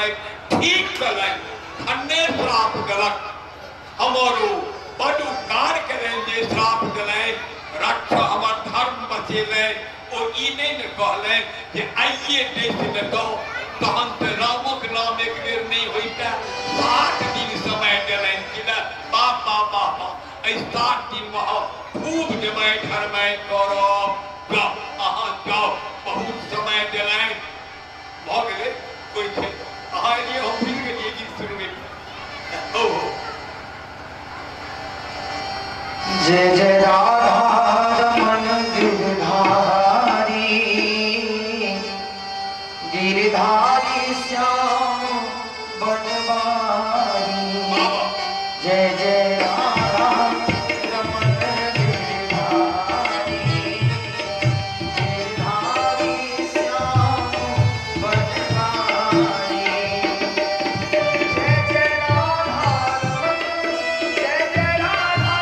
समय ठीक करें अन्य श्राप गलत हमारो बड़ उपकार करें जे श्राप दिले रक्षा हमार धर्म बचेले और ई नहीं न कहले जे आइए देश न दो तहन तो रामक नाम एक बेर नहीं होइता 7 दिन समय दिले कि ना बाबा बाबा ऐ 7 दिन में खूब जमाय धर्माय करो जाओ अहाँ जाओ बहुत समय दिले भ गेले कोई छै अहाँ ये हम फिर गेलिए गीत सुनबे ओ जय जय राधा रमन गिरधारी गिरधारी श्याम बनवारी जय जय राधा रमन गिरधारी गिरधारी श्याम बनवारी जय जय राधा जय जय राधा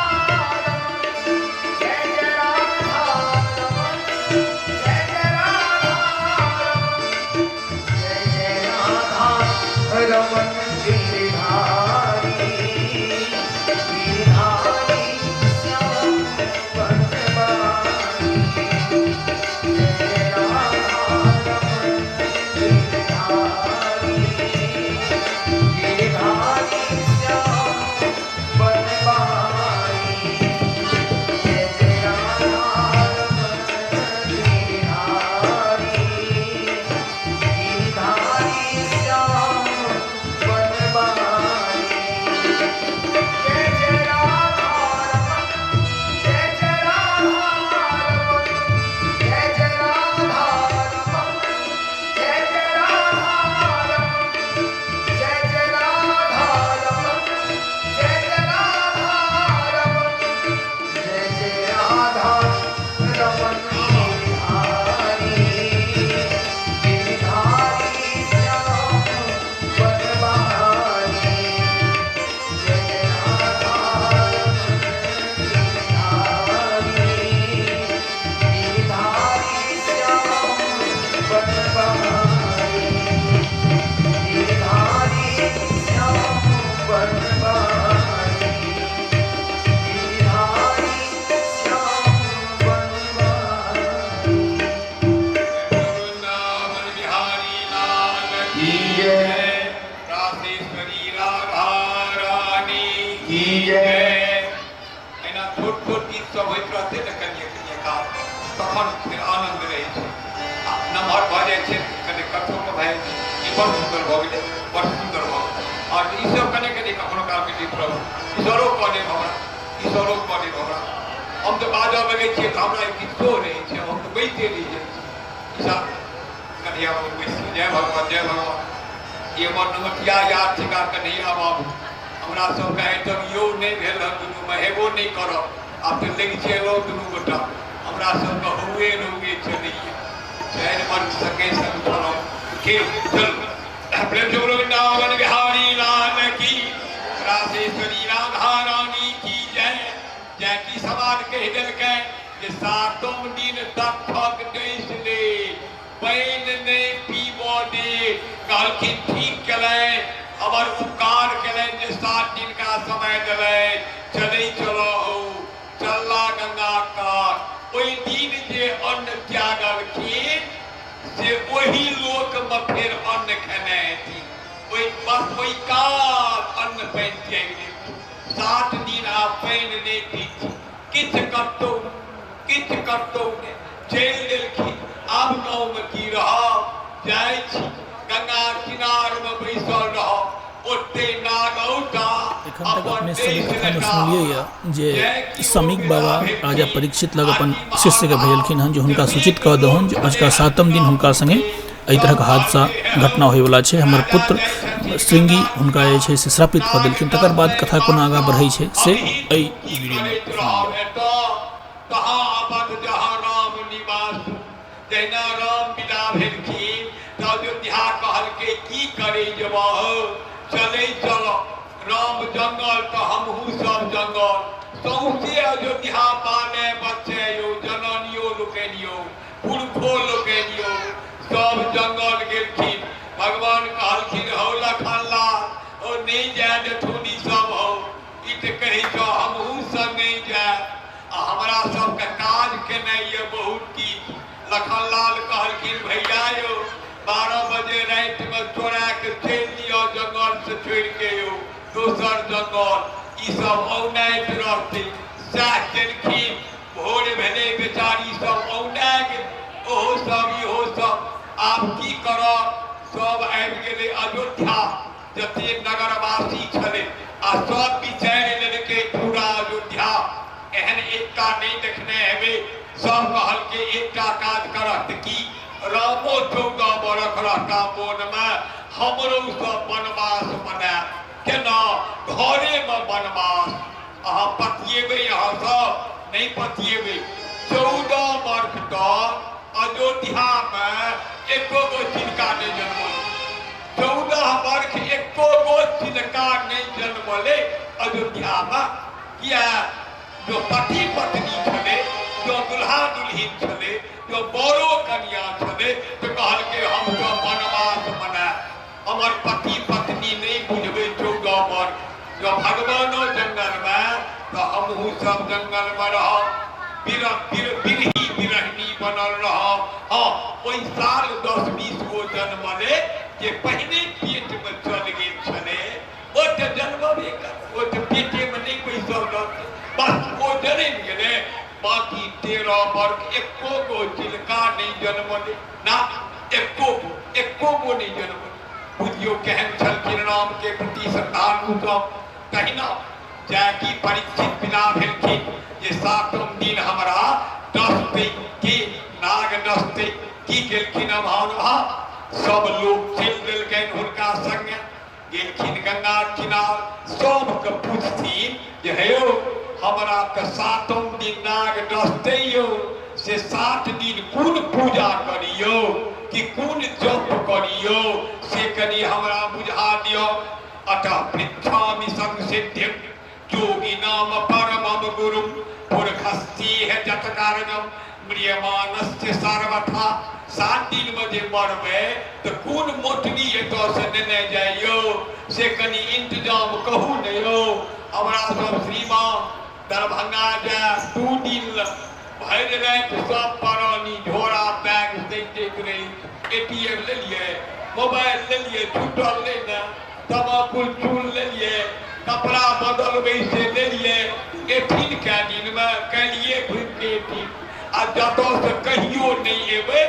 जय जय राधा जय जय राधा रमन गिरधारी गिरधारी श्याम बनवारी जय राधा रमन गिरधारी गिरधारी श्याम बनवारी जय जय राधा रमन गिरधारी गिरधारी श्याम बनवारी जय जय राधा रमन जय जय राधा रमन जय जय राधा रमन जय जय राधा रमन जय जय राधा रमन जय जय राधा रमन जय जय राधा रमन गिरधारी गिरधारी श्याम बनवारी जय जय राधा रमन गिरधारी गिरधारी श्याम बनवारी गिरधारी श्याम बनवारी गिरधारी श्याम बनवारी वृंदावन बिहारी लाल की जय राधेश्वरी राधा रानी की जय एना छोट छोट गीत सब होइत रहते न कनिए कनिए का तखन फिर आनंद रहे छै आ नमहर भऽ जाइ छै कने कथो के भाई ई बड़ सुंदर भऽ गेलै बड़ सुंदर भऽ गेलै और ई सब कने कने कखनो काल के गीत प्रभु ईश्वरो कने हमरा ईश्वरो कने हमरा हम तो बाजऽ लगै छियै तऽ हमरा एक गीत रहै छै हम तो बैठे रहि जाइ छी ईशा कन्हैया बाबू बैसी जय भगवान ये मन नमतिया याद ठिका कन्हैया बाबू हमरा सबके आइटम यो नहीं भेल हम दुनू में हेबो नहीं करब आब तऽ लग चलो दुनू गोटा हमरा सबके हुए रोगे चलिए चारि मन सके संग चलो के चल प्रेम से बोलो वृंदावन बिहारी लाल की राधेश्वरी राधा रानी की जय जय की समाज कह देलकै जे 7 दिन तक ठग डैस ले पानि नहीं पीबो दे कहलखिन ठीक केलै हमर उपकार केलै जे 7 दिन का समय दिलै चलै चलो चलला गंगा कात ओहि दिन जे अन्न त्यागलखिन से वही लोक में फिर अन्न खेने थी ओहि बस ओहि काल अन्न पानि त्याग दे 7 दिन आ पानि नहीं पीती किछ कतौ ने चलि देलखिन आब गाँव में की रहब जाइ छी गंगा किनार में बैसल रहब ओते नागौटा एखन तक अपने सभी कथा में सुनलिए जे समीक बाबा राजा परीक्षित लग अपन शिष्य के भेजलखिन हन जे हुनका सूचित कऽ दहन जे अजुका 7म दिन हुनका संगे एहि तरहक हादसा घटना होयवला छै हमर पुत्र श्रृंगी हुनका जे छै से श्रापित कऽ देलखिन तकर बाद कथा कोना आगाँ बढ़ै छै से एहि वीडियो में जहिना राम विदा भेलखिन तऽ अयोध्या कहलकै की करे जबाह चलै चलो राम जंगल तऽ हमहूँ सब जंगल सौंसे अयोध्या पाने बच्चे यो जननियो लोकनियो पुरखो लोकनियो सब जंगल गेलखिन भगवान कहलखिन हौ नहीं जाए नथुनी सब हो ई तो कहे छो हमहू सब नहीं जाए आ हमरा सबके काज केनाइ ये बहुत की लखनलाल कहलखिन भैया यो 12 बजे रात में चोरा के चल लियो जंगल से छोड़ के यो दोसर जंगल ई सब औनाइत रहते साह केलखिन भोर भेले बेचारी सब औना गेल ओहो सब इहो सब आब की करब सब आबि गेलै अयोध्या जते नगरवासी छले आ सब विचार लेलकै पूरा अयोध्या एहन एकटा नहीं देखने हेबे सब कहल के एकटा काज करत की रामो 14 बरख रहता मोन में हमरो सब वनवास मना केना घरे में वनवास अहाँ पतिएबे अहाँ सब नहीं पतिएबे 14 वर्ष तक अयोध्या में एको गो चिलका नहीं जन्मल 14 वर्ष एको गो चिलका नहीं जन्मले अयोध्या में किया जो पति पत्नी छले जो दुल्हा दुल्हिन छले जो बड़ो कन्या छले तो कहल के हम तो वनवास मना हमर पति पत्नी नहीं बुझबे 14 वर्ष जो भगवानो जंगल में तो हमहू सब जंगल में रह बिरही बिरहनी बनल रह हाँ ओई साल 10-20 गो जन्मले जे पहले पेट में चल गेल छले ओ तो जन्मबे कर ओ तो पेटे में नहीं कोई सब रहते बस वो जन्म गेले बाकी 13 वर्ष एको गो चिलका नहीं जन्मले ना एको गो नहीं जन्मले बुझियो केहन छलखिन राम के प्रति श्रद्धालु सब कहिना जाकी परीक्षित बिना भेलखिन जे 7म दिन हमरा दसते के नाग दसते की गेलखिन महानुभाव सब लोग चल देलखिन हुनका संग गेलखिन गंगा किनार सबके पूछथिन जे हेयो हमरा के 7म दिन नाग दसते यो से 7 दिन कौन पूजा करियो कि कौन जप करियो से कनी हमरा बुझा दियो अतः पृच्छामि संसिद्धिं योगी नाम परमं गुरुं पुरखस्ति है जत कारणम म्रियमानस्य सर्वथा 7 दिन में जे मरबे तो कौन मोटनी एतो से नेने जाइयो से कनी इंतजाम कहू ने यो हमरा सब श्रीमान दरभंगा जाए 2 दिन भर रात सब पानी झोरा बैग देख रही एटीएम ले लिए मोबाइल ले लिए छूटल ले ना तमाकुल चूल ले लिए कपड़ा बदलबे से ले लिए 18 के दिन में कलिए घुम के 18 आ जतो से कहियो नहीं एबे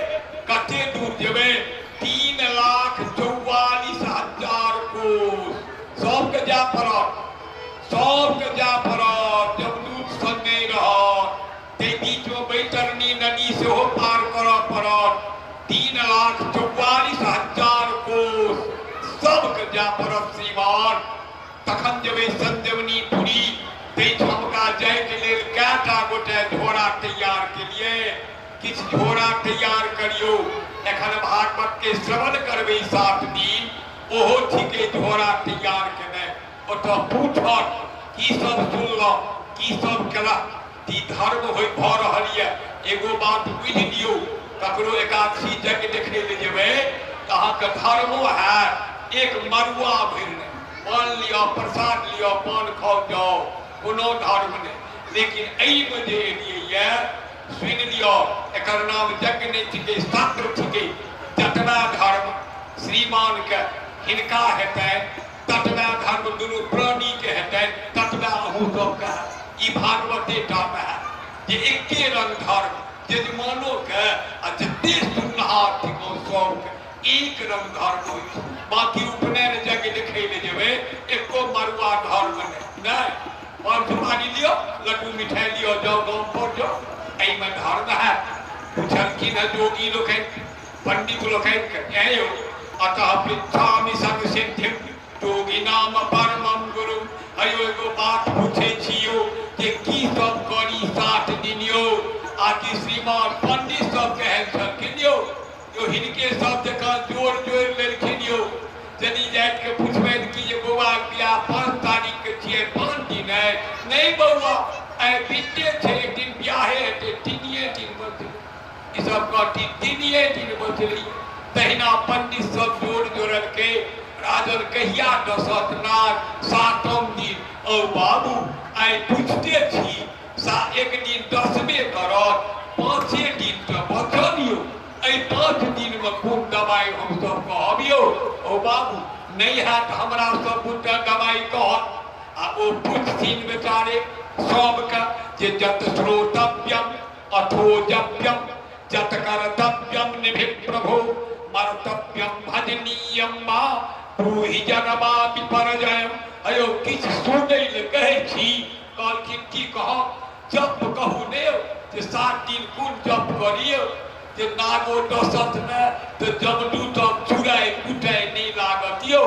कते दूर जेबे 3,44,000 कोस सबके जा पड़त जब दूध संगे रह ते बीच में बैतरनी नदी से हो पार कर पड़त 3,44,000 कोस सबके जा पड़त श्रीमान तखन जेबे संजीवनी पुरी ते हमका जाय के लेल कैटा गोटे झोरा तैयार के लिए किछ झोरा तैयार करियो एखन भागवत के श्रवण करबे 7 दिन ओहो ठीके झोरा तैयार केने ओतो पूछत की सब सुनलो की सब केला ती धर्म होय भ रहल ये एगो बात बुझ लियो ककरो एकादशी जग देखे ले जेबे अहाँ के धर्मो है एक मरुआ भर पान लियो प्रसाद लियो पान खाओ जाओ कोनो धर्म नहीं लेकिन एई में जे एलिए सुन लियो एकर नाम यज्ञ नहीं थिके शास्त्र थिके जतबा धर्म श्रीमान के हिनका हेतै ततबा धर्म दुनू प्राणी के हेतै ततबा अहू सबके ई भागवते टा में है जे एके रंग धर्म यजमानो के आ जते सुनहार थिको सबके एक रंग धर्म होई बाकी उपनयन जग देखे ले जेबे एको मरुआ धर्म नहीं और सुपारी लियो लड्डू मिठाई लियो जाओ गांव पर जाओ ऐ में धर्म है पूछल की न जोगी लोग पंडित लोग कहो अतः पृच्छामि संसिद्धिं योगी नाम परमं गुरु अयो एगो बात पूछे छियो कि की सब करी 7 दिन यो आकि श्रीमान पंडित सब कहल छलखिन यो हिनके सब जगह जोड़ लेलखिन यो यदि जाट के पूछबे कि ये बउआ बियाह 5 तारीख के छिए 5 दिन है नहीं बउआ ए बीते छे एक दिन बियाहे हेते 3 दिन बचल ई सब कहती 3 दिन बचली तहिना पंडित सब जोड़ के भाजन कहिया दसत नाग सातम दिन ओ बाबू आइ पूछते छी एक दिन 10वें करत 5 दिन तो बचलियो 5 दिन में कोन दवाई हम सब कहबियो ओ बाबू नहीं हैत हमरा सब बुटा दवाई कहत आ ओ पूछथिन बेचारे सबके जे जत श्रोतव्यम अथोजव्यम जत कर्तव्यम निभि प्रभो मर्तव्यम भजनीयम मा ब्रूहि जनवा विपर्जयम अयो किछ सुनै ले कहै छी कहलखिन की कहब जप कहू ने जे 7 दिन कोन जप करियो जे नागो डसत ने तो जमदूत चुराय कुटाय नहीं लागत यो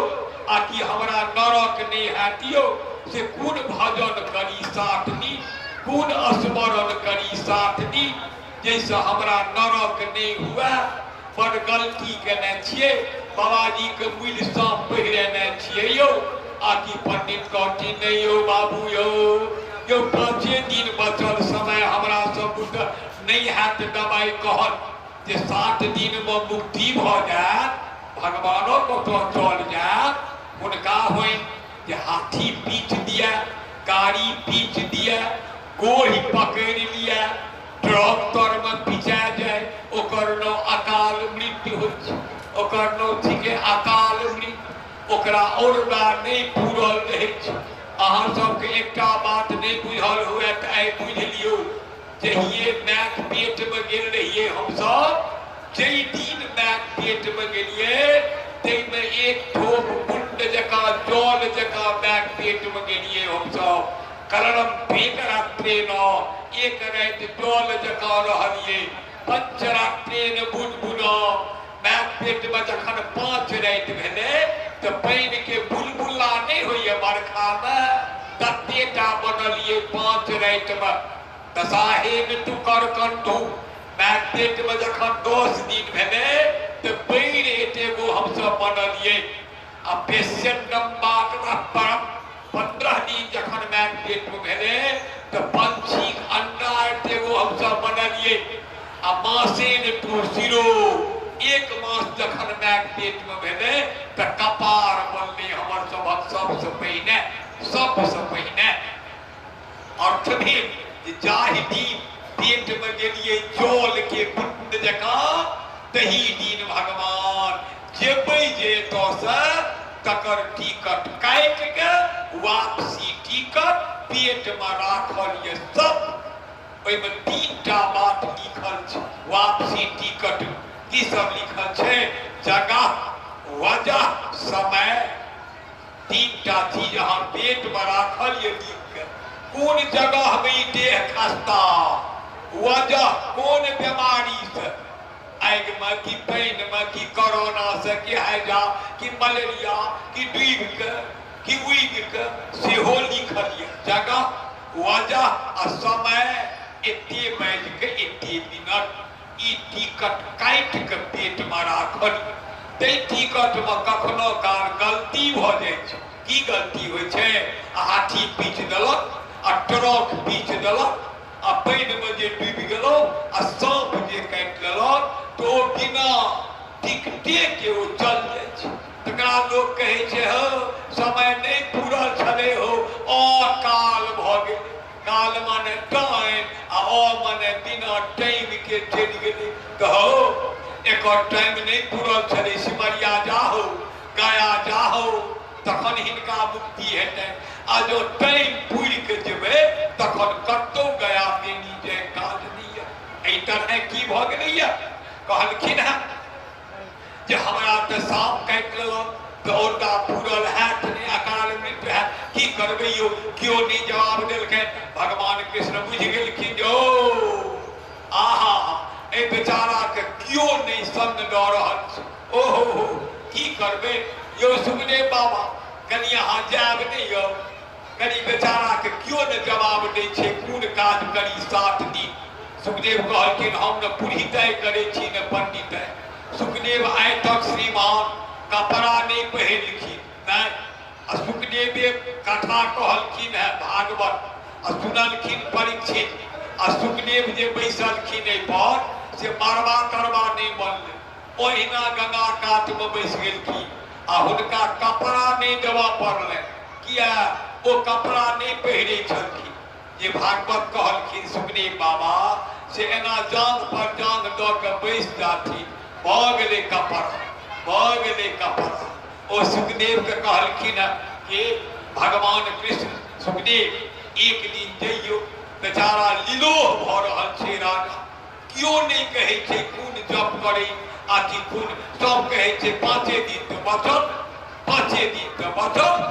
आ कि हमरा नरक नहीं हैत यो से कोन भजन करी 7 दिन कोन स्मरण करी 7 दिन जैसे हमरा नरक नहीं हुआ बड़ गलती केने छियै बाबाजी के मूल सांप पहिरने छियै यो आ कि पंडित कहती नहीं यो बाबू यो 5 दिन बचल समय हमरा सब नहीं हैत दवाई कहत जे 7 दिन में मुक्ति भ जात भगवानो कतौ चल जात हुनका होइ जे हाथी पीठ दिया गाड़ी पीठ दिया गोही पकड़ लिया ट्रैक्टर में पिचा जाए ओकर नो अकाल मृत्यु हो ओकर नो थिके अकाल मृत्यु ओकरा और बार नहीं पूरल रहे अहाँ सबके एकटा बात नहीं बुझल हुए तो आई बुझ लियो जहिए मैक पेट में गेल रहिए हम सब जई दिन मैक पेट में गेलिए तई में एक ठोप कुंड जका जल जका मैक पेट में गेलिए हम सब कलरम पेट रात्रे न एक रात जल जका रहलिए पंच रात्रे न बुनबुना मैक पेट में जखन 5 रात भेले तो पानी के बुलबुला नहीं होइए बरखा में ततेटा बनलिए 5 रात में दशाहे में तू कर कंठू मैक पेट में जखन 10 दिन भेले तो पैर एगो हम सब बनलिए आ पेशेंटम बात परम 15 दिन जखन मैक पेट में भेले तो पंछी अंडा एगो हम सब बनलिए आ मासेन टू सिरो 1 मास जखन मैक पेट में भेले तो कपार बनले हमर सबसे पहिने अर्थ भी जाहि दिन पेट में गेलिए जल के कुंड जका तही दिन भगवान जेबै जे तो से तकर टिकट काट के वापसी टिकट पेट में राखल ये सब ओइ में 3टा बात लिखल छै वापसी टिकट की सब लिखल छै जगह वजह समय 3टा चीज अहाँ पेट में राखल ये लिख के कौन जगह में देह खस्ता वजह कौन बीमारी से आग में कि पानी में कि कोरोना से कि हैजा कि मलेरिया कि डूब के कि उग के सेहो लिखल ये जगह वजह आ समय एते बाज के एते मिनट ई टिकट काट के पेट में राखल तै टिकट में कखनो काल गलती भ जाय छै की गलती होय छै हाथी पीछ देलक आ ट्रक पीछ देलक आ पानी में जे डूब गेलो आ सांप जे काट लेलक तो बिना टिकटे के वो चल जाय छै तकरा लोग कहे छै हो समय नहीं पूरा छले हो अकाल भ गेल काल माने टाइम आ माने बिना टाइम के चल गेले कहो एक टाइम नहीं पूरा छले सिमरिया जाहो गया जाहो तखन हिनका मुक्ति हेतै आ जो टाइम पूरी के जेबे तखन कतौ गया बेनी जे काज नहीं एहि तरह की भ गेलैया कहलखिन है जे हमरा त सांप काट लेलक तो ओटा पूरल हैत नहीं अकाल मृत्यु है की करबे यो क्यों नहीं जवाब देलकै भगवान कृष्ण बुझ गेलखिन जो आहा ए बेचारा के क्यों नहीं संग द रहल ओहो की करबे यो सुखदेव बाबा कनी अहाँ जाब नहीं यो कनी बेचारा के क्यों न जवाब दै छै कोन काज करी 7 दिन सुखदेव कहलखिन हम न पुरोहित करे छी न पंडित सुखदेव आइ तक श्रीमान कपड़ा नहीं पहिरलखिन नहीं सुखदेव कथा कहलखिन है भागवत आ सुनलखिन परीक्षित आ सुखदेव जे बैसलखिन एहि पर से मरबा तरबा नहीं बनले ओहिना गंगा कात में बैस गेलखिन आ हुनका कपड़ा नहीं देवा पड़ल। किया वो कपड़ा नहीं पहिरे छलखिन। जे भागवत कहलखिन सुखदेव बाबा से एना जांग पर जांग दऽ के बैस जाथिन, भऽ गेलै कपड़ा, भऽ गेलै कपड़ा। ओ सुखदेव के कहलखिन कि भगवान कृष्ण सुखदेव एक दिन जइयो, बेचारा लीलोह भऽ रहल छै राजा, क्यों नहीं कहे छे खून जप करे आकि खून सब कहे छे 5 दिन तो बचल, 5 दिन तो बचल।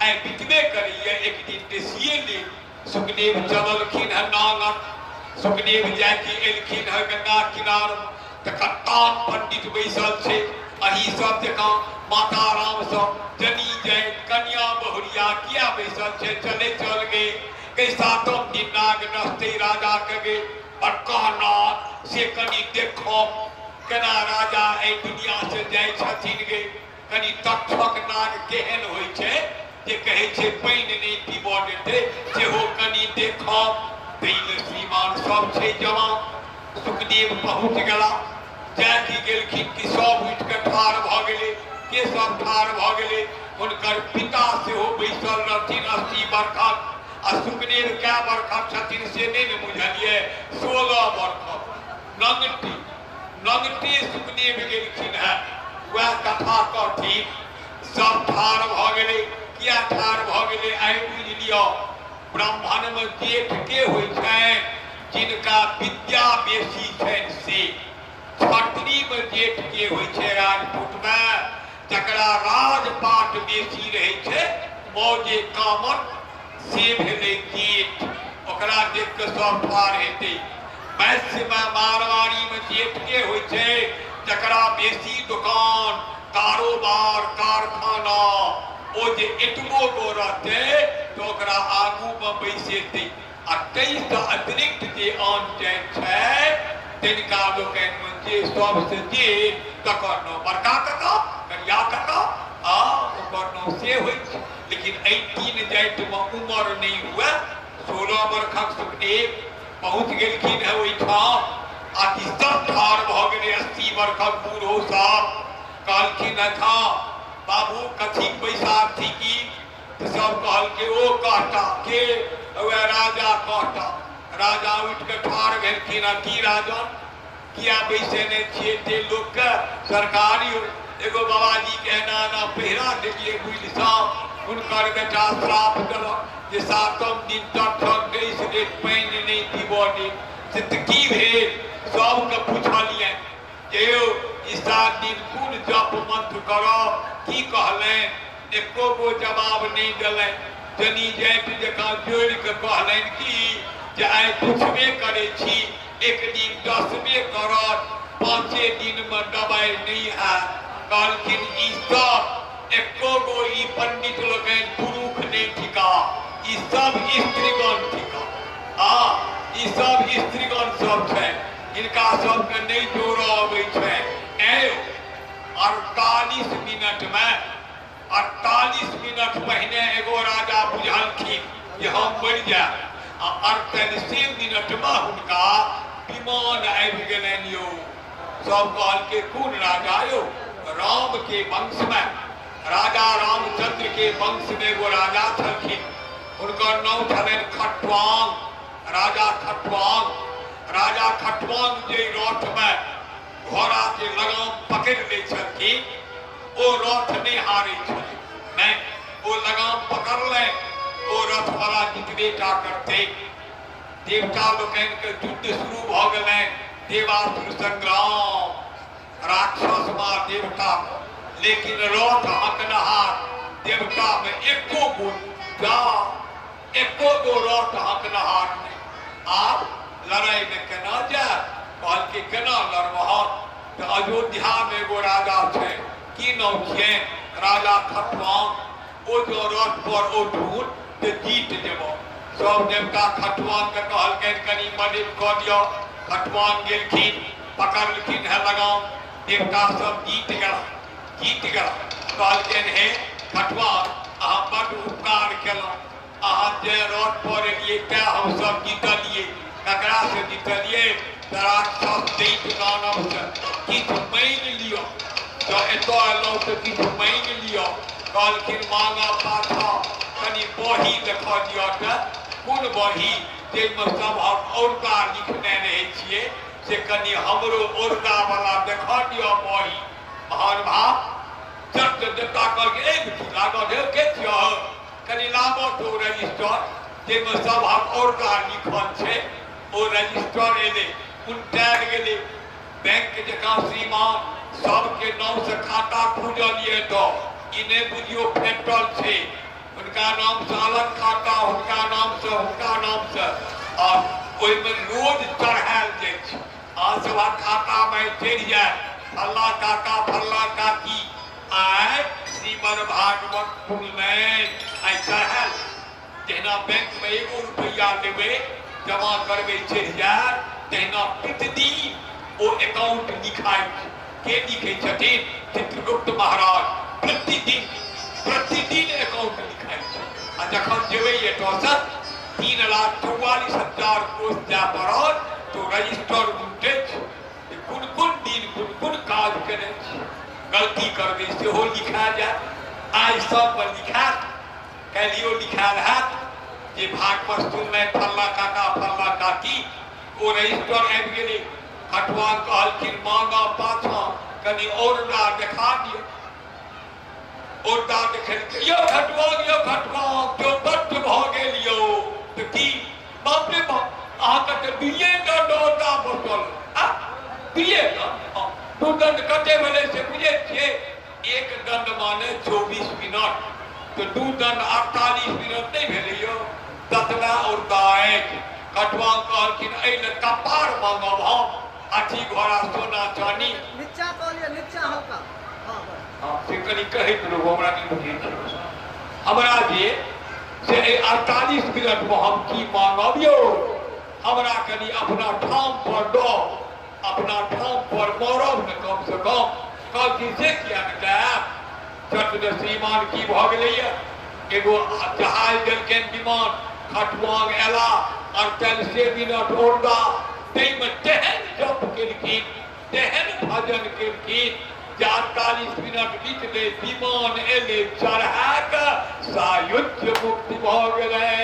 आई बितबे करिए एक दिन के सिए ले सुखदेव चललखिन है नांगन। सुखदेव जाके एलखिन है गंगा किनार, तखतान पंडित बैसल छे, अही सब जकाँ माता राम सब जनी जय कन्या बहुरिया किया बैसल छे, चले चल गए। कैसा तुम दिन नाग नस्ते राजा के गे और कहना से कनी देखो केना राजा ए दुनिया से जाय छथिन गे, कनी तक्षक नाग केहन होय छे जे कहे छे पानि नहीं पीबो देते, सेहो कनी देखो। दैल श्रीमान सब छे जवान। सुखदेव पहुँच गला, जाके गेलखिन कि सब उठ के ठाढ़ भ गेले। के सब ठाढ़ भ गेले, हुनकर पिता सेहो बैसल रहथिन 80 बरखक। आ सुखदेव क्या बरखक छथिन से नहीं न बुझलिए, 16 बरखक नंगटी नंगटी सुखदेव गेलखिन है। वह कथा कहथिन सब ठाढ़ भ गेले। किया ठाढ़ भ गेले आइ बुझ लियो, ब्राह्मण में जेठ के होय छनि जिनका विद्या बेसी छनि से, क्षत्रिय में जेठ के होय छै राजपूत में जकरा राजपाट बेसी रहे छै, मौजे कामन से भेले जेठ, ओकरा देख के सब ठाढ़ हेतै। वैश्य में मारवाड़ी में जेठ के होय छै जकरा बेसी दुकान कारोबार कारखाना, ओ जे एतबो गो रहते तो ओकरा आगू में बैसेतै। आ ताहि से अतिरिक्त जे आन जाति छै तिनका लोकनि में जे सबसे जे तकर नाम बड़का कका करिया कका ओकर नाम से होय छै। लेकिन एहि 3 जाति में उमर नहीं हुए। 16 बरखक सुखदेव पहुँच गेलखिन है ओहिठाम। आकि सब ठाढ़ भ गेलै 80 बरखक बूढ़ो साहब। कहलखिन था बाबू कथी बैसार थी की, तो सब कहल के ओ कहता के वह राजा कहता। राजा उठ के ठाढ़ भेलखिन की राजन किया बैसेने छिए ते लोक के सरकारी एगो बाबाजी के एना पहिरा देलिए बुझि साहब। हुनकर बेटा श्राप देलक जे 7म दिन तक 23 दिन पानि नहीं पीबो दे से की भेल। सबके पूछलिए जे यौ ई 7 दिन कोन जप मंत्र करब, की कहलनि, एको गो जवाब नहीं दिलनि। जनी जाति जकाँ जोड़ के कहलनि कि जे आइ पूछबे करे छी, एक दिन 10बे करत, 5 दिन में दबाई नहीं हैत। कहलखिन ई सब एको गो ई पंडित लोकनि पुरुष नहीं थिका, ई सब स्त्रीगण थिका। ई सब स्त्रीगण सब छै, इनका सबके नहीं जोड़ अबै छै। 48 मिनट में 48 मिनट पहले एगो राजा बुझलखिन जे हम मरि जाएब। 48 मिनट में हुनका विमान आबि गेलनि। यो सब कहलके कोन राजा यौ, राम के वंश में राजा रामचंद्र के वंश में एगो राजा छलखिन, हुनकर नाम छलनि खटवांग। राजा खटवांग राजा खटवांग जे रथ में घोड़ा के लगाम पकड़ ले छलखिन, ओ रथ नहीं हारे छले, नहीं ओ लगाम पकड़ ले ओ रथ वाला जितबे टा करते। देवता लोकनि के युद्ध शुरू भ गेलै, देवासुर संग्राम, राक्षस मार देवता। लेकिन रथ हकनहार देवता में एको गो रथ हकनहार नहीं। आप लड़ाई में केना जाए, कहल के केना लड़बहत। तो अयोध्या में एगो राजा छै, की नाम छियै राजा खटवांग। ओ जो रथ पर ओ ढूंढ तो जीत जेबो। सब देवता खटवांग के कहलखिन कनी मदद कऽ दियौ। खटवांग गेलखिन, पकड़लखिन है लगाम, देवता सब जीत गेला। कहलखिन हे खटवांग अहाँ बड़ उपकार केलहुँ, अहाँ जे रथ पर एलियै तैं हम सब जीतलियै। ककरा से जीतलियै? राक्षस दैत्य दानव से। किछु मानि लियौ, तो एतो अयलहुँ तऽ किछु माँगि लिअ। कहलखिन माँगा पाछा कनि बही देखा दिअ तऽ कोन बही जाहिमे सभक औरदा लिखने रहै छियै से कनि हमरो औरदावला देखा दिअ बही। महान भाव चट देवता कहलकै ए बेटी लागल हे के छियै कनि लाबऽ तो रजिस्टर जाहिमे सभक औरदा लिखल छै। ओ रजिस्टर एलै उनटायल गेलै बैंक जकाँ श्रीमान सबके नाम से खाता खुजल ये तऽ ई नहि बुझियो फेटल छै हुनका नाम से अलग खाता हुनका नाम से आ ओहिमे रोज चढ़ायल जाइ छै। अहाँ सभक खातामे चढ़ि जाय फल्ला काका फल्ला काकी आइ श्रीमद् भागवत सुनलनि आइ चढ़ायल। जहिना बैंकमे 1 रुपैया देबै जमा करबै चढ़ि जायत तहिना प्रतिदिन ओ अकाउंट लिखाइ छै। के लिखै छथिन? चित्रगुप्त महाराज प्रतिदिन अकाउंट लिखाइ छै। आ जखन जेबै एतऽसँ 3,44,000 कोष जाय पड़त तो रजिस्टर उठै छै कोन दिन काज केने छी गलती करबै सेहो लिखा जायत। आइ सब पर लिखायत काल्हियो लिखायल हैत जे भागवत सुननाइ फल्ला काका फल्ला काकी। ओ रजिस्टर आबि गेलै। खटवान कहलखिन मांगा पाछा कनि औरदा देखा दिअ। औरदा देखेलकै यौ खटवान केओ बड्ड भऽ गेल यौ तऽ की बाप रे बाप अहाँके तऽ 2 दण्ड औरदा बचल। दुइये दण्ड 2 दण्ड कते भेलै से बुझै छियै? 1 दण्ड माने 24 मिनट तऽ 2 दण्ड 48 मिनट नहि भेलै यौ। 10टा औरदा अछि। खटवान कहलखिन एहि कपार मांगब हम अथी घोड़ा सोना चानी नीचा कहलिए नीचा हल्का हां से कनि कहैत रहू हमरा की बुझै छै हमरा जे से 48 मिनटमे हम की मांगब यौ हमरा कनि अपना ठाम पर दो अपना ठाम पर मरब ने कम से कम। कहलखिन से किया ने गायब चट ने श्रीमान की भऽ गेलैया एगो जहाज देलखिन विमान खटवांग एला 48 मिनट औरदा ताहिमे तेहन जप केलखिन तेहन भजन केलखिन जे 48 मिनट बीतलै विमान एलै चढ़ा कऽ सायुज्य मुक्ति भऽ गेलै।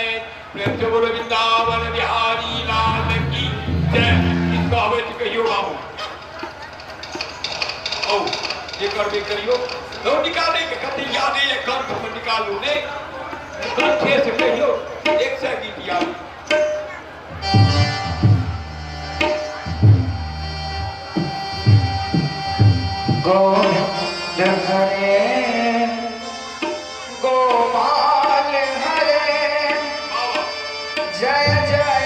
प्रेम से बोलो वृंदावन बिहारी लाल की जय। ई कहबै तऽ कहियो बाबू औ जे करबै करियो लो निकालै के कते याद है कंठमे निकालू ने कंठे से कहियो 100 गीत याद। गोविंद हरे गोपाल हरे जय जय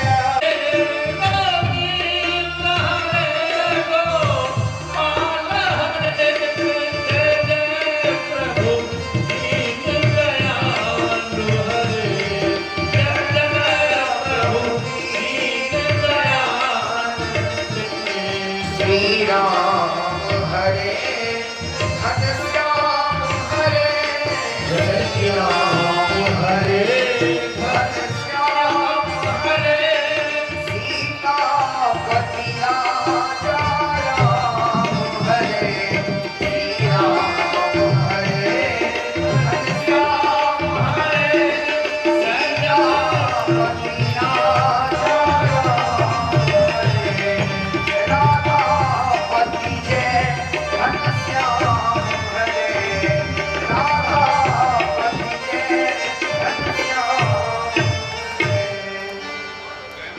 श्री राम हरे घनश्याम हरे जय राम हरे घनश्याम हरे सीतापति राजा राम हरे श्री राम हरे घनश्याम हरे सीतापति राजा राम हरे राधापति जय घनश्याम हरे राधापति जय घनश्याम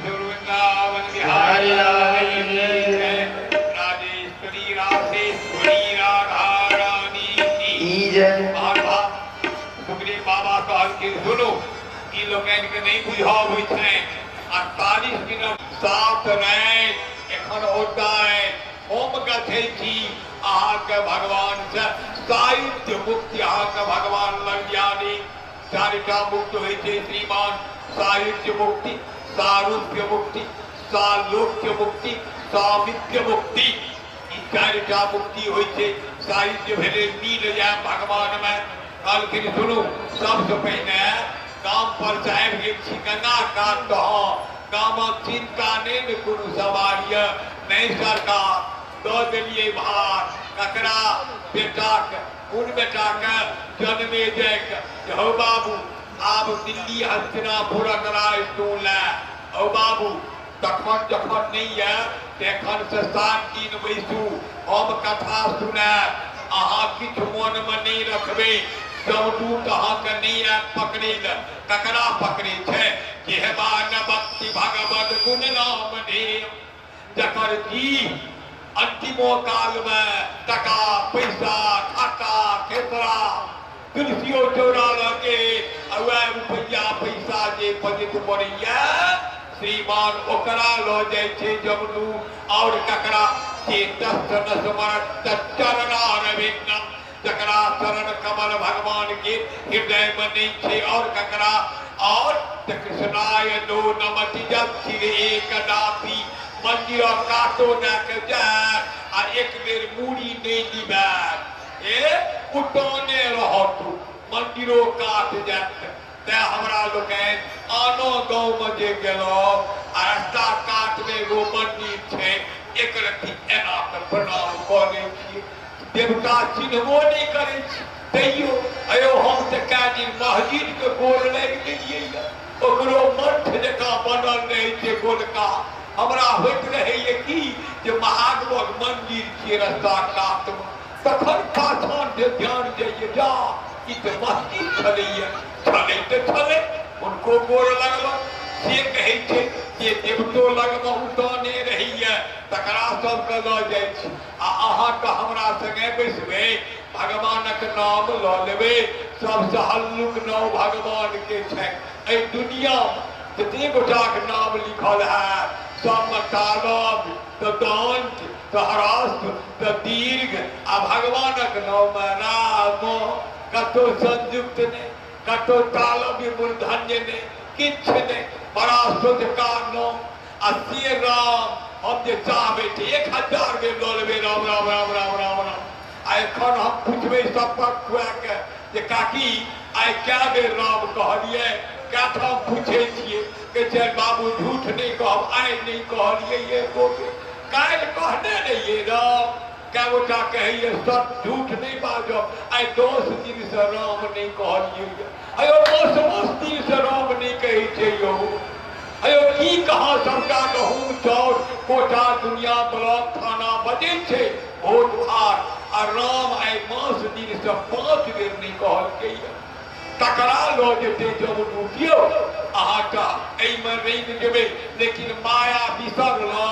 वृंदावन बिहारी लाल की जय। राजेश्वरी राधेश्वरी राधा रानी की जय। महाभाव सुखदेव बाबा कहलखिन सुनो ई लोकनिके नहीं बुझाबै छै 48 मिनट साथ रहे एखन औरदा हम गथै छी अहाँके भगवान से साहित्य मुक्ति अहाँके भगवान लग जानी 4टा मुक्त होइ छै श्रीमान साहित्य मुक्ति सारूप्य मुक्ति सालोक्य मुक्ति सामिप्य मुक्ति। ई 4टा मुक्ति होइ छै। साहित्य भेलै मिल जाय भगवान में। कहलखिन सुनू सबसे पहिने गाम पर से आबि गेल छी गंगा कात दह गामक चिंता नहीं ने कोनो सवारी नहीं सरकार दऽ देलियै भार ककरा बेटा के उन बेटा के जन्मे जाए हो बाबू आब दिल्ली हस्तिनापुरक राज तू लै ओ बाबू तखन जखन नहीं है तखन से 7 दिन बैसू हम कथा सुनाब अहाँ किछु मन में नहीं रखबे जमदूत अहाँके नहीं आयत पकड़े ल ककरा पकड़े छै जेहबा न भक्ति भगवत गुण नाम देव जकर जी अंतिमो काल में टका पैसा खाटा खेतरा तुलसियो चौरा लगे रुपया पैसा जे बजट पड़ैया श्रीमान ओकरा लो जाय छै जमदू और ककरा के दर्शन स्मरण चरणारविंदम जकरा चरण कमल भगवान के हृदय में नहीं छे और ककरा और कृष्णाय नो नमति जब सिर एक दाती मंदिर काटो न के जाय आ एक बेर मूड़ी नहीं दिबे ए उठाने रहो तू मंदिरो काट जात ते हमरा लोकन आनो गांव में जे गेलो आ रास्ता काट में एगो मंदिर छै एक रति एना के प्रणाम करै छी देवता चिन्हबो नहीं करे तैयो अयो हम से दिन मस्जिद के गोल लग गेलिए ओकरो मठ जका बनल रहे छै गोलका हमरा होइत रहे कि जे महादेव मंदिर के रास्ता काट में तखन पाछान से ध्यान जाइए जा ई तो मस्जिद छले उनको गोल लगलो से कहे छे जे देवतो लगमे उताने रहिए तकरा सबके लऽ जाइ छी आ अहाँ के हमरा संगे बैसबे भगवानक नाम लऽ लेबे सबसे हल्लुक नाम भगवान के छै एहि दुनिया में जते गोटाक नाम लिखल है सब में तालब तो दंत तो ह्रस्व तो दीर्घ आ भगवानक नाम में राम कतो संयुक्त नहीं कतो तालब मूर्धन्य नहीं किछ नहीं बड़ा सोचका नाम आ से राम हम जे चाहबे 1000 बेर लऽ लेबै राम राम राम राम राम राम आ एखन हम पूछबै सब पर खुआ के जे काकी आइ क्या बेर राम कहलिए क्या ठाम पूछे छिए के छै बाबू झूठ नहीं कहब आइ नहीं कहलिए ये को काल्हि कहने रहिए राम क्या गोटा कहिए सब झूठ नहीं बाजो आइ 10 दिन से राम नहीं कहलिए अयो 10 दिन से राम नहीं कहे छै यो अयो की कहा सबका गहूम चाउर कोटा दुनिया ब्लॉक थाना बजे छे वोट भार आ राम आइ 5 दिन से 5 बेर नहीं कहलकै तकरा लो जेते जब डूबियो अहाँ का एहि में रहि जेबे लेकिन माया बिसर लो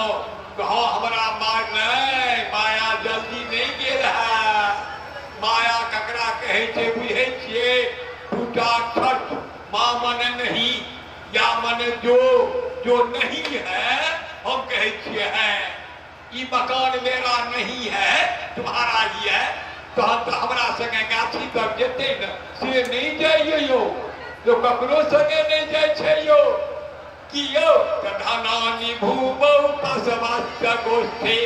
हाँ हमरा नहीं माया जल्दी नहीं गेल है माया ककरा कहे छे बुझे छिए टूटा छठ माँ मन नहीं या मन जो नहीं है हम कहे छिए है ये मकान मेरा नहीं है तुम्हारा ही है तो हम हमरा संगे गाछी तक जेते न से नहीं जाइए यो जो ककरो संगे नहीं जाय छे यो कियो कधानानि भूमौ पशवस्य गोष्ठे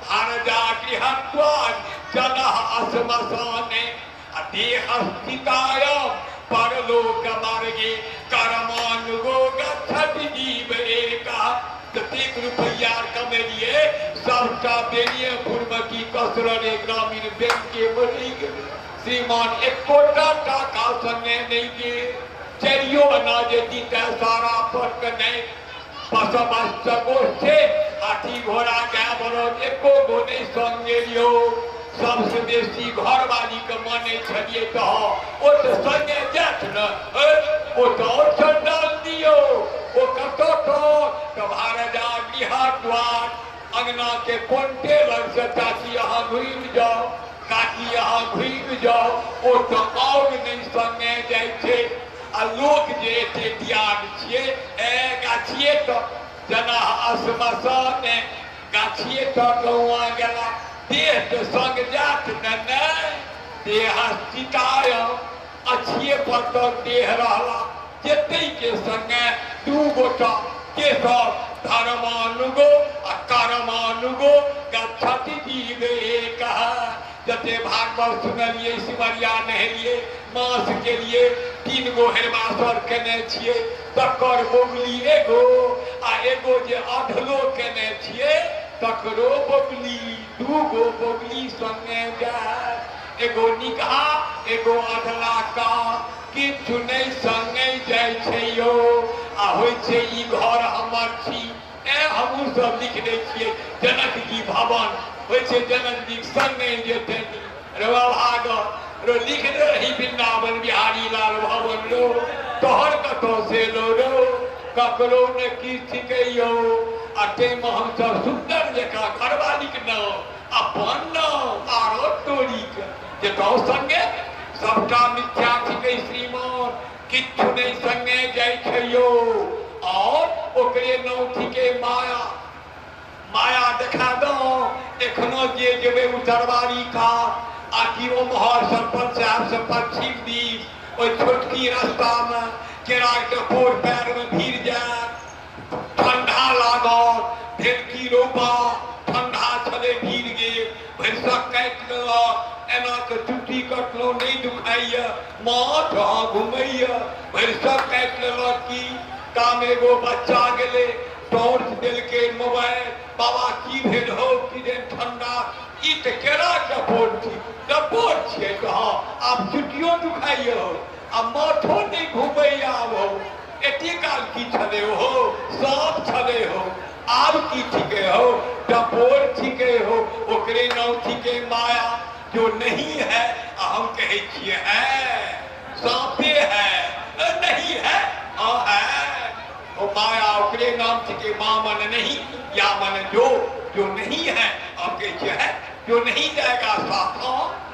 भारजा गृहत्वान् जनः अस्मशाने देहस्थिताय परलोक मार्गे कर्मानुगो गच्छति जीव एकः कतेक रुपया कमेलिए सबका देलिए पूर्वकी कसरने ग्रामीण बैंक के बनी गेल श्रीमान एकोटा टाका संगे नहीं गेल चलियो अनाज दीता सारा फर्क नहीं पशवस्य गोष्ठे हाथी घोड़ा गाय बरद एको गो नहीं संगे लियो सबसे बेसी घर वाली के माने छलिए तो ओ तो संगे जात न ओ तो चंदन दियो ओ कतो तो भारजा गृह द्वार अंगना के कोंटे लग से चाची यहाँ घुम जाओ काकी यहाँ घुम जाओ ओ तो और नहीं संगे जाय छे आ लोक जे एते ध्यान छिए ए गाछिए तो जना अस्मशान गाछिए तो गौआ गेला देह तो संग जात न देह चिताय अच्छिए पर तो देह रहला जेते के संगे दू गोटा के सब धर्मानुगो आ कर्मानुगो गच्छति जीव एकः जते भागवत सुनलिए सिमरिया नहलिए मास के लिए 3 गो हेरमासर केने छिए तकर बोगली एगो आ एगो जे अधलो केने छिए तकरो बोगली दू गो बोगली संगे जाए एगो निकहा एगो अधला का किछु नहीं संगे जाय छै यो आ होय छै ई घर हमर छी ए हमहू सब लिख दै छियै जनक जी भवन होय छै जनक जी संगे जेतै रवा भाग रो लिख दे रही वृंदावन बिहारी लाल भवन रो तोहर कतो से लो ककरो ने की सिखैयो अटे में हम सब सुंदर जका घरवाली के नाम अपन नाम आरो तोरी के जे तो संगे सबटा मिथ्या थिकै श्रीमान किछु नहीं संगे जाय छै यो और ओकरे नाम थिकै माया माया देखा दो एखनो जे जेबे उतरवारी का आकि ओ महर सरपंच साहब से पश्चिम दिस ओइ छोटकी रास्ता में केरा के पोर पैर में भीड़ जाए ठंडा लागल ढेलकी रोपा ठंडा छले भीड़ गेल भैंसक काटि लेलक एना के चुट्टी कटलो नहीं दुखाइए माथ हाँ घुमैया भैंसक काटि लेलक की काम एगो बच्चा गेले टॉर्च देलके मोबाइल बाबा की भेल हो कि दिन ठंडा ई त केरा डपोर छी डपोर छियै तो हाँ आप चुट्टियों दुखाइए हो आ माथो नहीं घुमैया हो एते काल की छले हो सांप छले हो आब की ठीके हो डपोर ठीके हो ओकरे नाम ठीके माया जो नहीं है हम कहे छिए है सांपे है नहीं है हाँ है ओ माया ओकरे नाम ठीके मां मन नहीं या मन जो नहीं है हम कहे छिए है जो नहीं जाएगा साथ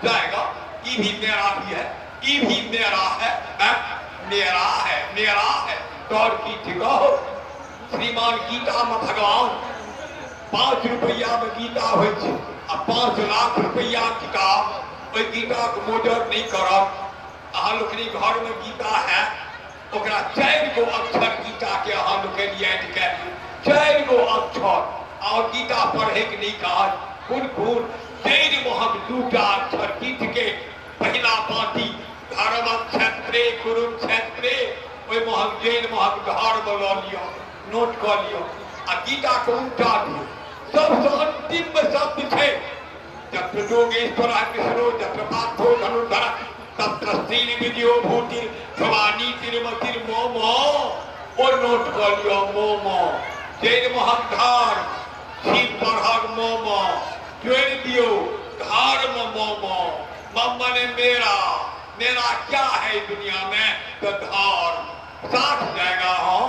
जाएगा ये भी मेरा भी है ये भी मेरा है मेरा है तौर की ठिका हो श्रीमान गीता में भगवान 5 रुपया में गीता हो 5 लाख रुपया किताब ओई गीता के मोजर नहीं करब अहाँ लोकनी घर में गीता है ओकरा 4 गो अक्षर गीता के अहाँ लोकनी याद कर 4 गो अक्षर और गीता पढ़े के नहीं कहा कुन जैन महक 2टा अक्षर गीत के पहला पाती धर्म क्षेत्रे कुरुक्षेत्रे ओई महक जैन महक धर्म ल लियो नोट कर लियो आ गीता को उल्टा दियो सबसे अंतिम शब्द है जत्र योगेश्वरा कृष्णो जत्र पार्थो धनुर्धर तत्र श्री विद्यो भूति भवानी तिरुमतिर मोमो और नोट कर लियो मोमो जैन महक धर्म शिव पढ़क मोमो जोड़ दियो धर्म मोमो मम्मा ने मेरा क्या है दुनिया में तो धर्म साथ जाएगा हाँ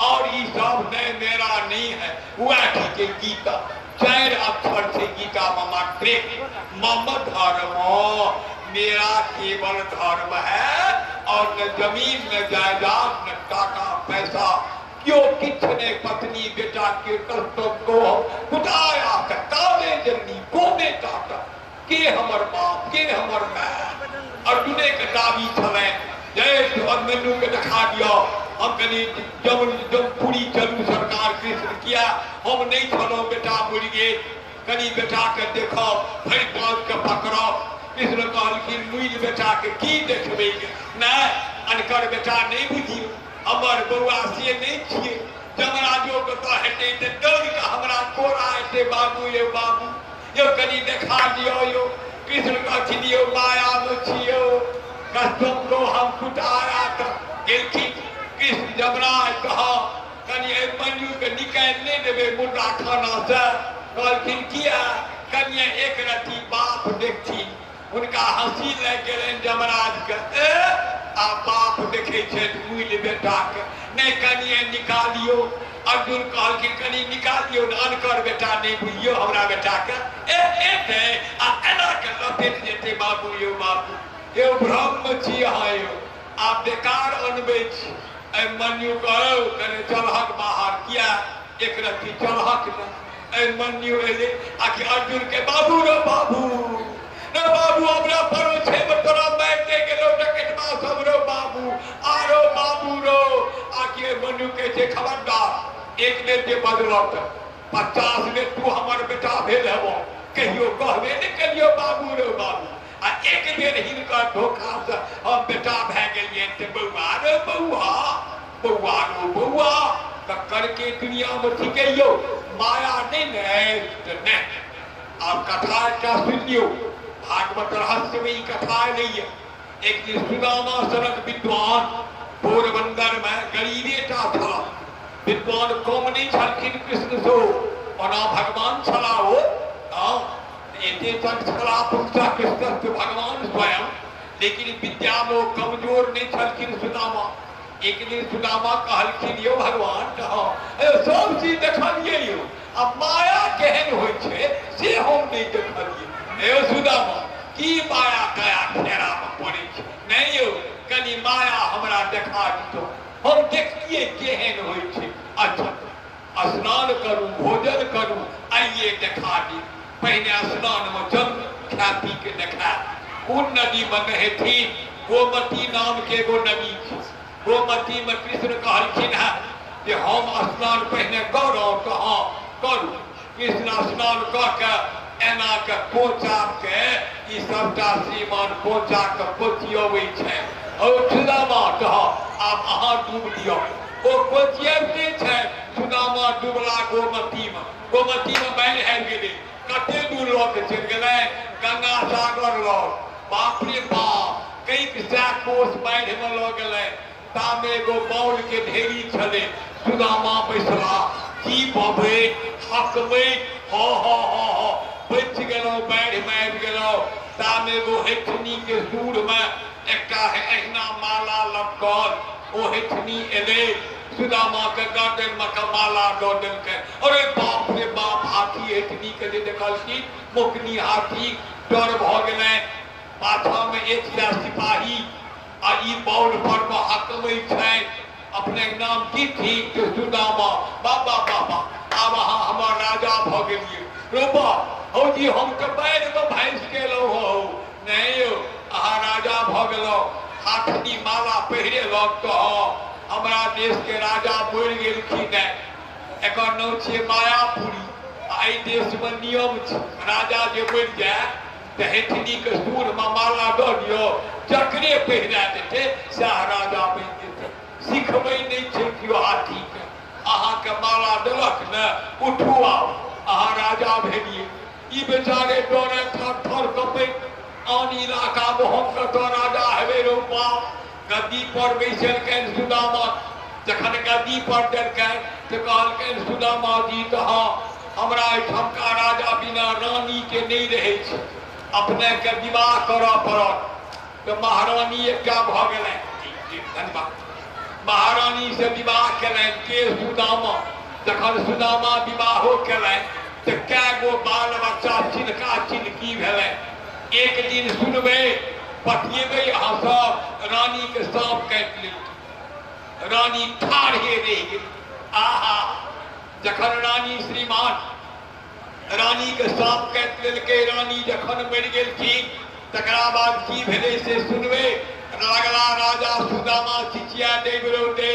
और ये सब नहीं मेरा नहीं है वह ठीक है गीता 4 अक्षर से गीता ममा ट्रेक मम धर्म मेरा केवल धर्म है और न जमीन न जायदाद न टाका पैसा क्यों किसने पत्नी बेटा के कष्टों को उठाया काले जन्नी कोने टाटा के हमर बाप के हमर माँ अर्जुने के दाबी छले जय और मेनू के दिखा दिया हम कनी जब पूरी चलू सरकार कृष्ण किया हम नहीं छलो बेटा मुड़ गए कनी बेटा के देखो भर पाँच के पकड़ो कृष्ण कहलखिन मुइल बेटा के की देखबे ना अनकर बेटा नहीं बुझियो हमर बउआ से नहीं छिए जमराजो के तो हेते ते दौड़ के हमरा कोरा हेते बाबू यो कनी देखा दियो यो कृष्ण कहथिन यो माया में छियो कष्टों को हम कुटाया तो गेलखी कृष्ण जमराज कहा कनी मनु के निकालने देवे मुर्दा खाना से कहलखिन किया कनी एक रति बाप देखथी उनका हंसी लग गए जमराज के आ बाप देखे छे मुइल बेटा के नहीं कनिए निकालियो अर्जुन कहलखिन कनी निकालियो अनकर बेटा नहीं बुझियो हमरा बेटा के ए आ एना के लपेट जेते बाबू यो ब्रह्म छी हां यो आप बेकार अनबे छी ए मन्यु कहो कने चलहक बाहर किया एक रति चलहक न ए मन्यु एले आकि अर्जुन के बाबू न बाबू हमरा परो छे तोरा बैठे गेलो टकेटमा सब रो बाबू आरो बाबू रो आके मनु के छे खबरदार एक बेर जे बदलत 50 में तू हमर बेटा भेल हेबो कहियो कहबे ने कहियो बाबू रो बाबू आ एक बेर हिनका धोखा से हम बेटा भए गेलिए ते बउआ रो करके दुनिया में ठीके यो माया नहीं ने आप कथा क्या सुन लियो, भागवत रहस्य में ही कथा नहीं है। एक दिन सुदामा सनक विद्वान पोरबंदर में गरीबेटा था, विद्वान कौम नहीं छलखिन कृष्ण सो बना भगवान छला हो। एते तक छला पुरुषा कृष्ण भगवान स्वयं, लेकिन विद्या में कमजोर नहीं छलखिन सुदामा। एक दिन सुदामा कहलखिन यो भगवान सब चीज देखलिए यो, अब माया केहन होइ छे से हम नहीं देखलिए। यो सुदामा की माया कया फेरा में पड़े छे, नहीं यो कनी माया हमरा देखा दितो, हम देखिए केहन होइ छे। अच्छा स्नान करूं भोजन करूं आइए देखा दी। पहले स्नान में जल खा पी के देखा। कौन नदी में नहेथी? गोमती नाम के एगो नदी थी। गोमती में कृष्ण कहलखिन है कि हम स्नान पहले करो तो हाँ करू। कृष्ण स्नान कऽ के एना के पोचा के ई सबटा श्रीमान पोचा के पोचियबै छै। और सुदामा कह आब अहाँ डूब दियो। ओ पोचियबते छै। सुदामा डूबला गोमती में। गोमती में बाढ़ि आबि गेलै। कते दूर लऽ के चलि गेलै? गंगा सागर लग। बाप रे बाप, कैक सै कोस बाढ़ि में लऽ गेलै। तामे एगो बाउल के ढेरी छले। सुदामा बैसला, की बबै हकबै ह बच गेलौ, बाढ़ि में आबि गेलौ। तामे एगो हेठनी के सूर में एकटा एहना माला लटकल। ओ हेठनी एले, सुदामा के गर्दन में के माला दऽ देलकै। अरे बाप रे बाप, हाथी हेठनी के जे देखलखिन मोकनी हाथी, डर भऽ गेलै। पाछा में एक सिपाही आ ई बाउल पर में हकबै छै। अपने नाम की ठीक तो सुदामा। बाबा बाबा आब अहाँ हमर राजा भऽ गेलियै। रोबा हौ जी हम तऽ बाढ़ि में भाइस गेलौ हो। नहीं यौ अहाँ राजा भऽ गेलौ। हाथनी माला पहिरे लग तऽ हमरा देश के राजा मरि गेलखिन है। एकर नाम छियै मायापुरी। एहि देश में नियम छै, राजा जे मरि जाय तऽ हेठनी के सूर में माला दऽ दियौ, जकरे पहिरा देतै सएह राजा बनि जेतै। सिखबै नहि छै केओ हाथी के। अहाँके माला देलक ने, उठू आउ अहाँ राजा भेलियै। ई बेचारे डरे थर थर कपैत। आन इलाका में हम कतऽ राजा हेबै रौ बाप। गद्दी पर बैसलखिन सुदामा। जखन गद्दी पर देलखिन तऽ कहलखिन सुदामा जी तऽ हाँ हमरा एहिठामका राजा बिना रानी के नहीं रहै छै, अपने के विवाह करऽ पड़त। तो महारानी एकटा भऽ गेलै। धन्यवाद। महारानी से विवाह केलनि के सुदामा। जखन सुदामा विवाहो केलनि तऽ कए गो बाल बच्चा चिन्हका चिन्हकी भेलै। एक दिन सुनबै बतियेबै अहाँ सब, रानी के सांप काटि लेलकै। रानी ठाढ़े रहि गेल। आहा जखन रानी श्रीमान रानी के सांप काटि लेलकै, रानी जखन मरि गेलखिन तकरा बाद की भेलै से सुनबै। लगला राजा सुदामा चिचिया देवरो दे,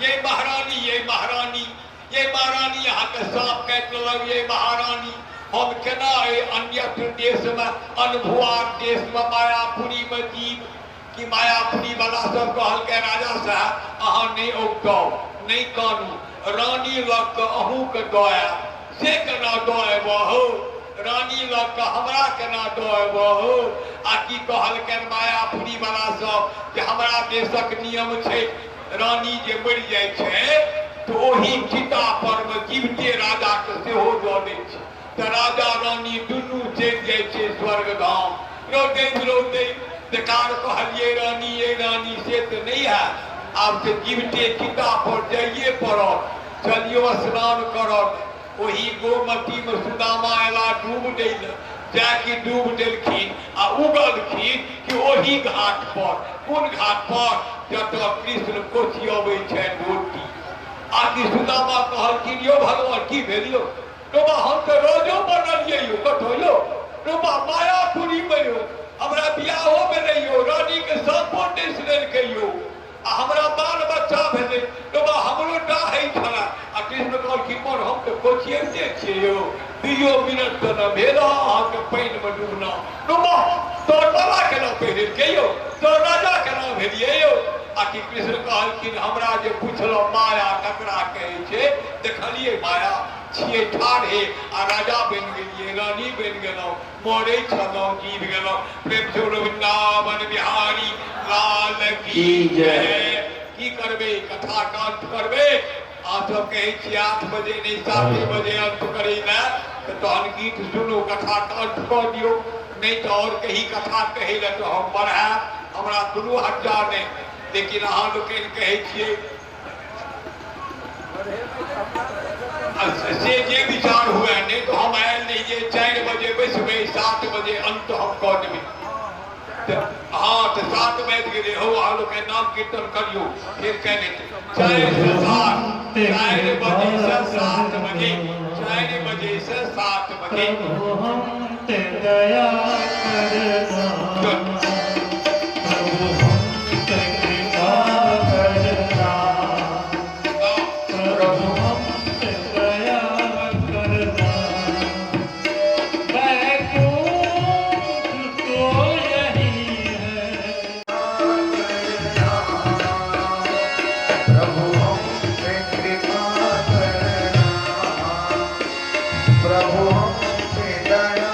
ये महारानी ये महारानी ये महारानी अहाँ के सांप काटि लेलक। ये महारानी हम केना अन्य देश में अनभुआ देश में मायापुरी में जीव कि मायापुरी वाला सब कहलकै राजा साहब अहाँ नहीं औगताउ नहीं कानू। रानी लग के अहूँ के दया से केना दब हो, रानी लग के हमरा केना दब हो। आ की कहलकैन मायापुरी वाला सब कि हमरा देशक नियम छै, रानी जे मरि जाइ छै तो ओही चिता पर में जीवते राजा के सेहो दऽ दै छै। तऽ राजा रानी दुनू चलि जाइ छै स्वर्ग धाम। रोते बेकार कहलिए रानी ये रानी से तो नहीं है, आब तो जीवते चिता पर जाइए पड़त। चलियो स्नान करत। वही गोमती में सुदामा एला डूब दिल। जाके डूब देलखिन आ उगलखिन कि ओही घाट पर। कोन घाट पर? जतऽ कृष्ण कोचियबै छै रोटी। आकि सुदामा कहलखिन यो भगवान की भेल यो? रोबा हम तो रोजो बनलियै यो। कतौ यो? रोबा मायापुरी में यो। हमरा बियाहो भेलै यो, रानी के सांपो डसि लेलकै यो, आ हमरा बाल बच्चा भेलै। रोबा हमरो डाहै छला। आ कृष्ण कहलखिन पर हम तो कोचियते छियै यो, 2 मिनट तो न भेल अहाँके पानि में डूबना। रोबा तोर बाबा केना पहिरेलकै यो, तोर राजा केना भेलियै यो? आकि कृष्ण कहलखिन हमरा जे पुछलहुँ माया ककरा कहै छै, देखलियै माया छिए ठाढ़े आ राजा बन गेलिए रानी बन गेलहुँ मरै छलहुँ जीव गेलहुँ प्रेम से वृंदावन बिहारी लाल की जय। की करबे कथा कांत करबे आप सब कहै छी 8 बजे नहीं 7 बजे अंत करै ला तहन गीत सुनू कथा कांत कऽ दियौ नहीं तो और कहीं कथा कहै ला तो हम पढ़ाएब हमरा कोनो हर्जा नहीं लेकिन अहाँ लोकनि कहै छियै से जे विचार हुए नहीं तो हम आयल नहीं जे 4 बजे बैसबै 7 बजे अंत हम कऽ देबै हाँ तो 7 बज गेलै हो अहाँ लोकनि नाम कीर्तन करियौ फिर कहने 4 से 7 4 बजे से 7 बजे 4 बजे से 7 बजे हम ते दया करना प्रभु हम ते कृपा करना प्रभु हम ते दया करना वैकुंठ तो यही है प्रभु हम पे कृपा करना प्रभु हम पे दया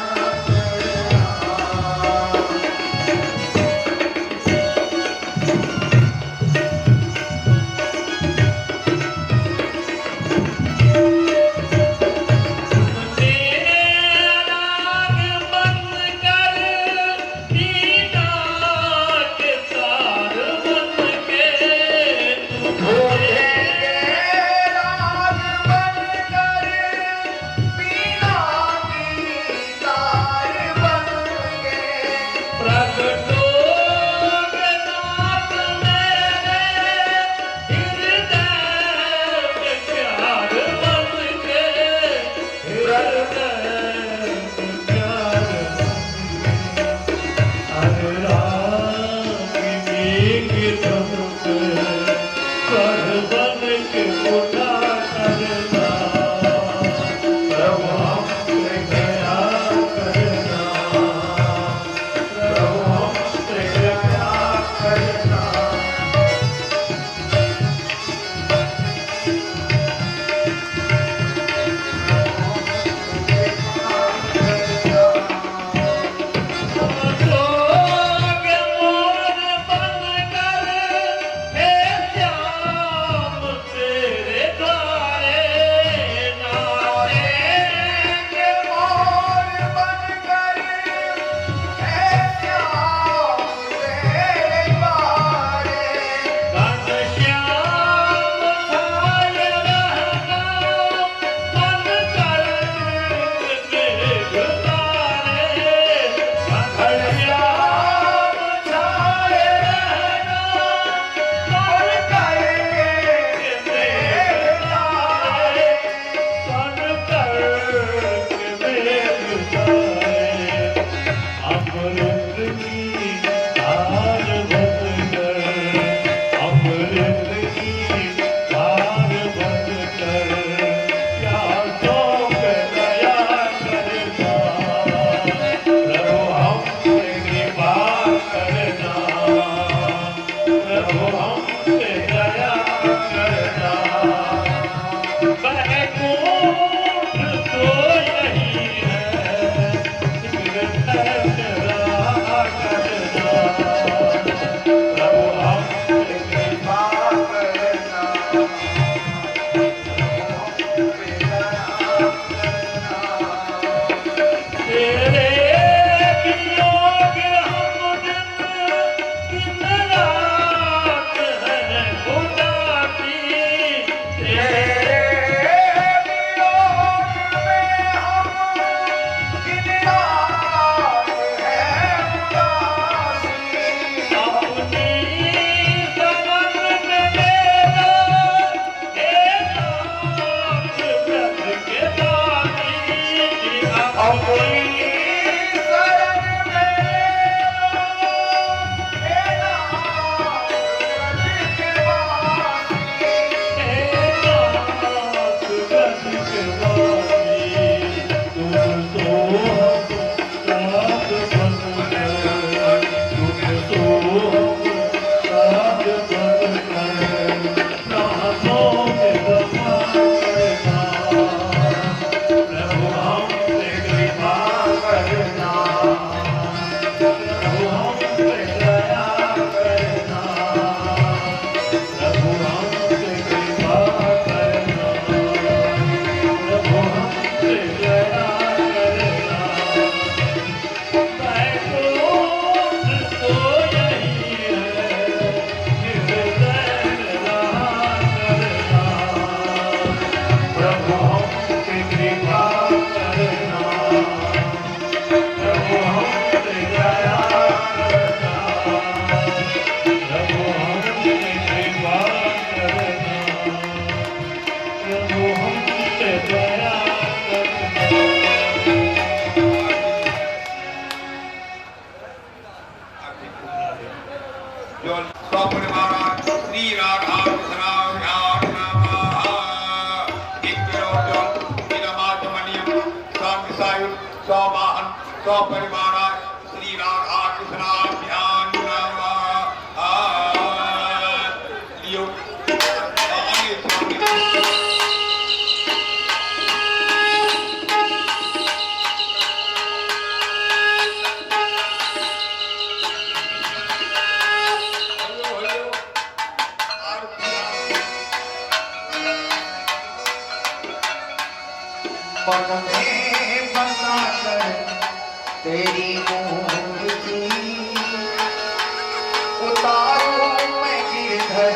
स्वपरिवाराय श्री राधा कृष्णाभ्यां नमः। दिव्यरोचन इदमाचमनीयं स्वामिसायुः स्ववाहन स्वपरिवाराय श्री राधा कृष्णाभ्यां नमः। लियो आगे स्वामी पग में बसा कर तेरी मूर्ति उतारूं मैं गिरधर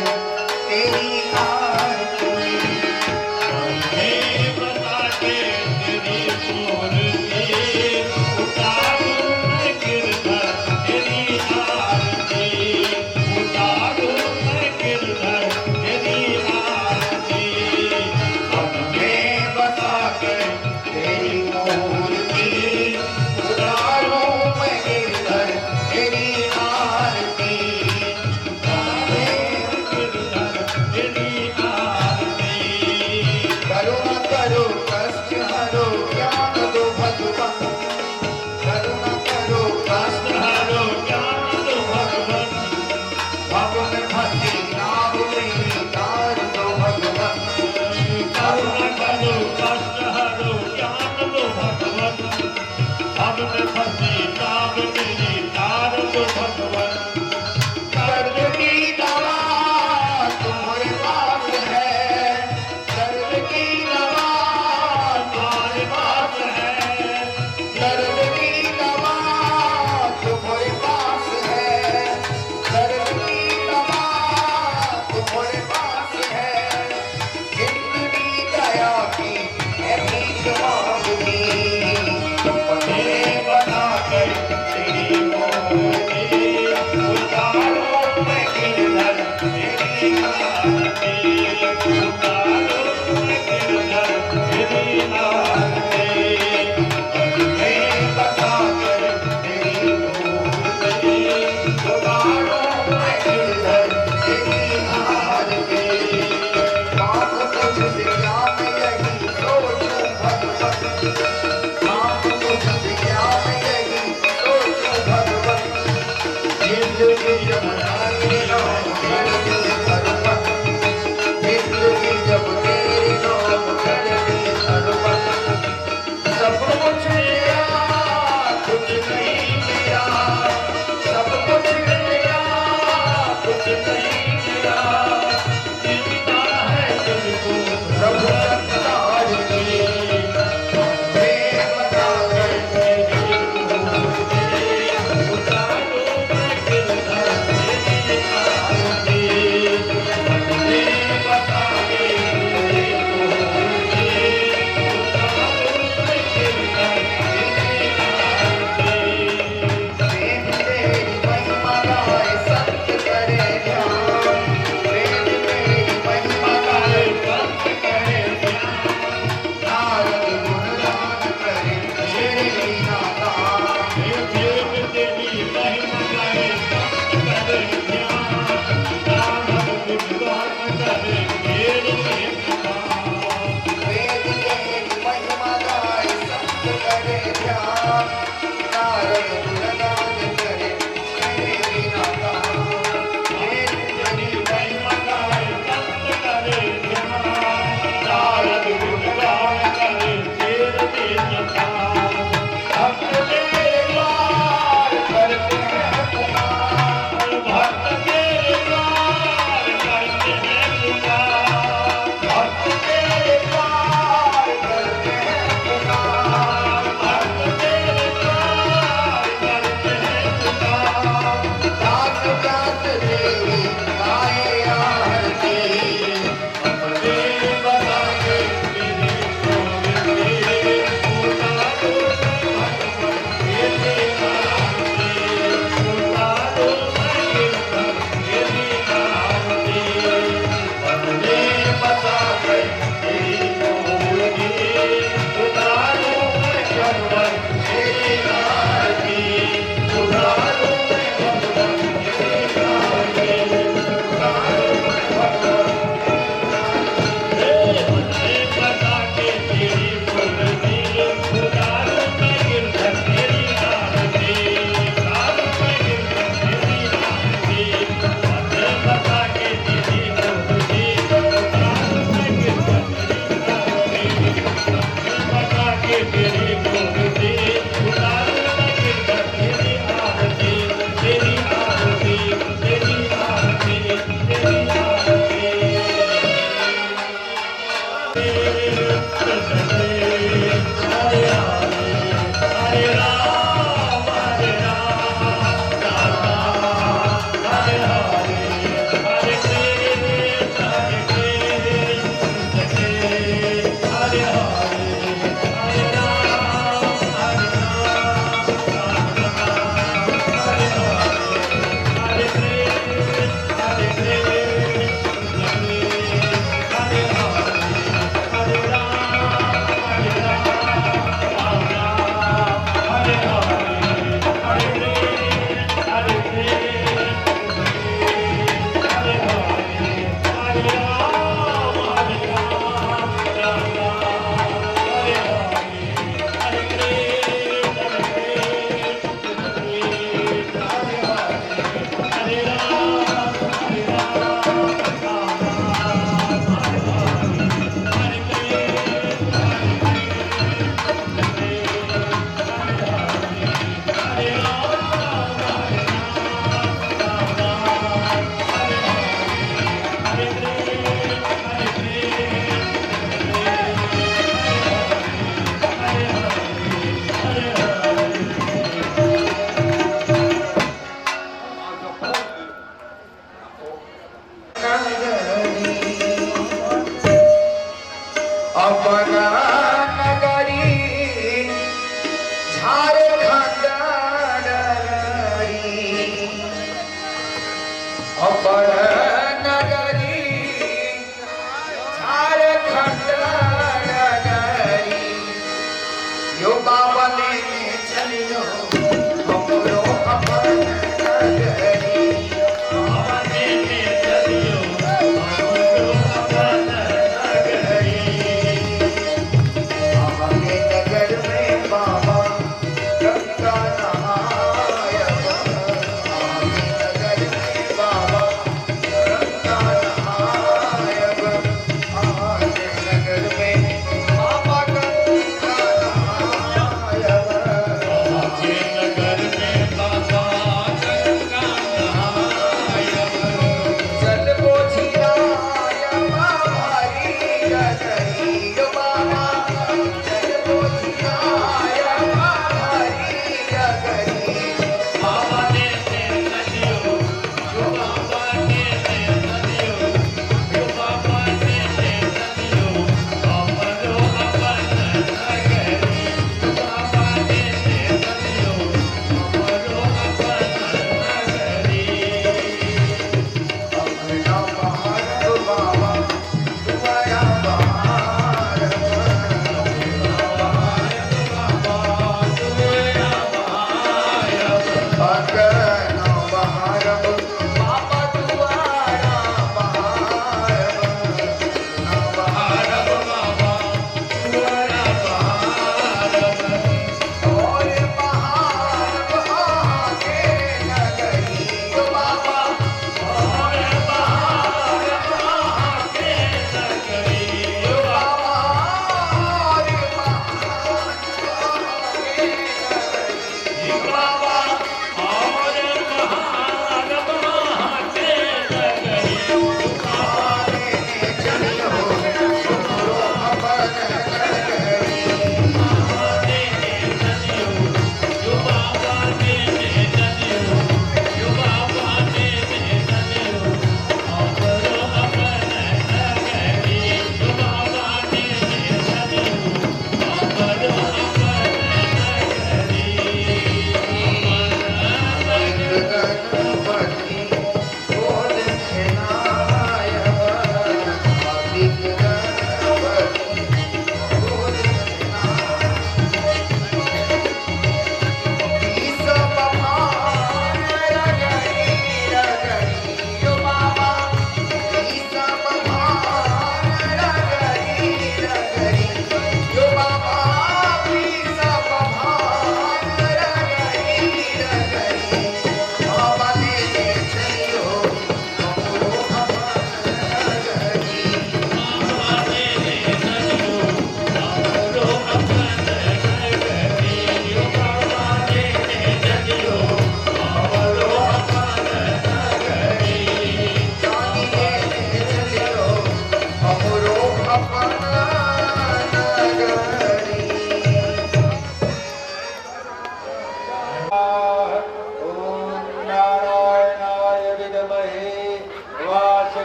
तेरी आरती।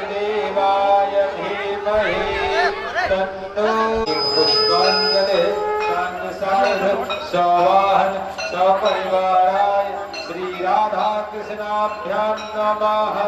वासुदेवाय धीमहि तन्नो पुष्पाञ्जलि सवाहन सपरिवाराय श्री राधा कृष्णाभ्यां नमः।